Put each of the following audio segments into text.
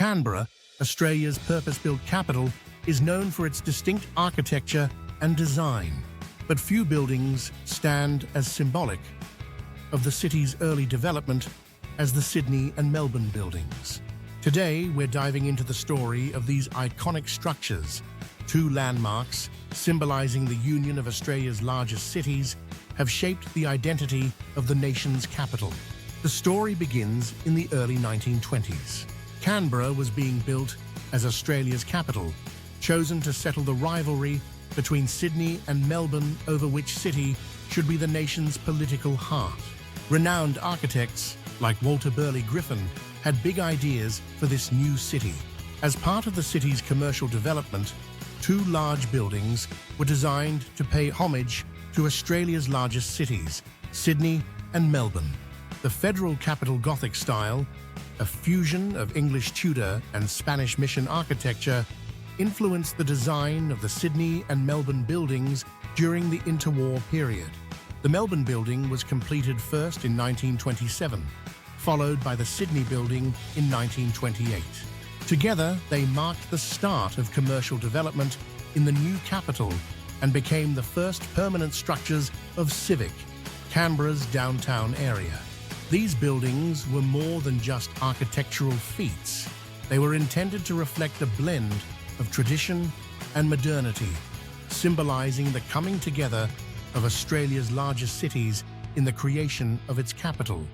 Canberra, Australia's purpose-built capital, is known for its distinct architecture and design, but few buildings stand as symbolic of the city's early development as the Sydney and Melbourne Buildings. Today, we're diving into the story of these iconic structures. Two landmarks, symbolizing the union of Australia's largest cities, have shaped the identity of the nation's capital. The story begins in the early 1920s. Canberra was being built as Australia's capital, chosen to settle the rivalry between Sydney and Melbourne over which city should be the nation's political heart. Renowned architects like Walter Burley Griffin had big ideas for this new city. As part of the city's commercial development, two large buildings were designed to pay homage to Australia's largest cities, Sydney and Melbourne. The Federal Capital Gothic style, a fusion of English Tudor and Spanish Mission architecture, influenced the design of the Sydney and Melbourne buildings during the interwar period. The Melbourne building was completed first in 1927, followed by the Sydney building in 1928. Together, they marked the start of commercial development in the new capital and became the first permanent structures of Civic, Canberra's downtown area. These buildings were more than just architectural feats. They were intended to reflect a blend of tradition and modernity, symbolizing the coming together of Australia's largest cities in the creation of its capital.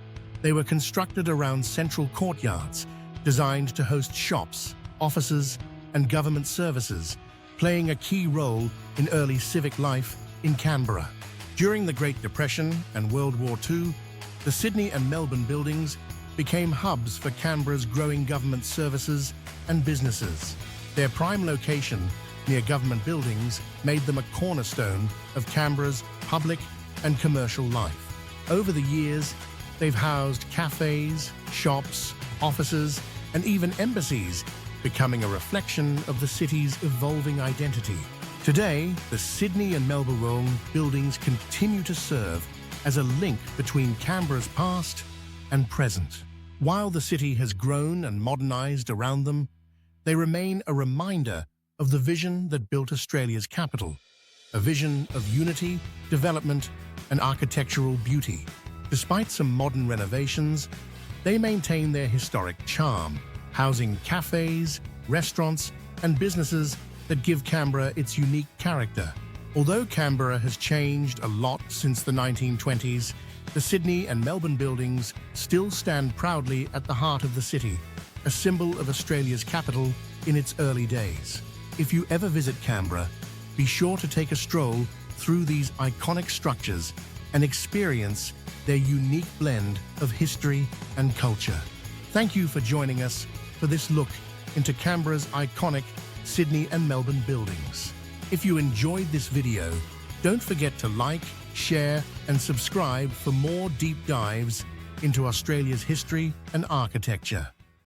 They were constructed around central courtyards, designed to host shops, offices, and government services, playing a key role in early civic life in Canberra. During the Great Depression and World War II, the Sydney and Melbourne buildings became hubs for Canberra's growing government services and businesses. Their prime location near government buildings made them a cornerstone of Canberra's public and commercial life. Over the years, they've housed cafes, shops, offices, and even embassies, becoming a reflection of the city's evolving identity. Today, the Sydney and Melbourne buildings continue to serve as a link between Canberra's past and present. While the city has grown and modernized around them, they remain a reminder of the vision that built Australia's capital, a vision of unity, development, and architectural beauty. Despite some modern renovations, they maintain their historic charm, housing cafes, restaurants, and businesses that give Canberra its unique character. Although Canberra has changed a lot since the 1920s, the Sydney and Melbourne buildings still stand proudly at the heart of the city, a symbol of Australia's capital in its early days. If you ever visit Canberra, be sure to take a stroll through these iconic structures and experience their unique blend of history and culture. Thank you for joining us for this look into Canberra's iconic Sydney and Melbourne buildings. If you enjoyed this video, don't forget to like, share, and subscribe for more deep dives into Australia's history and architecture.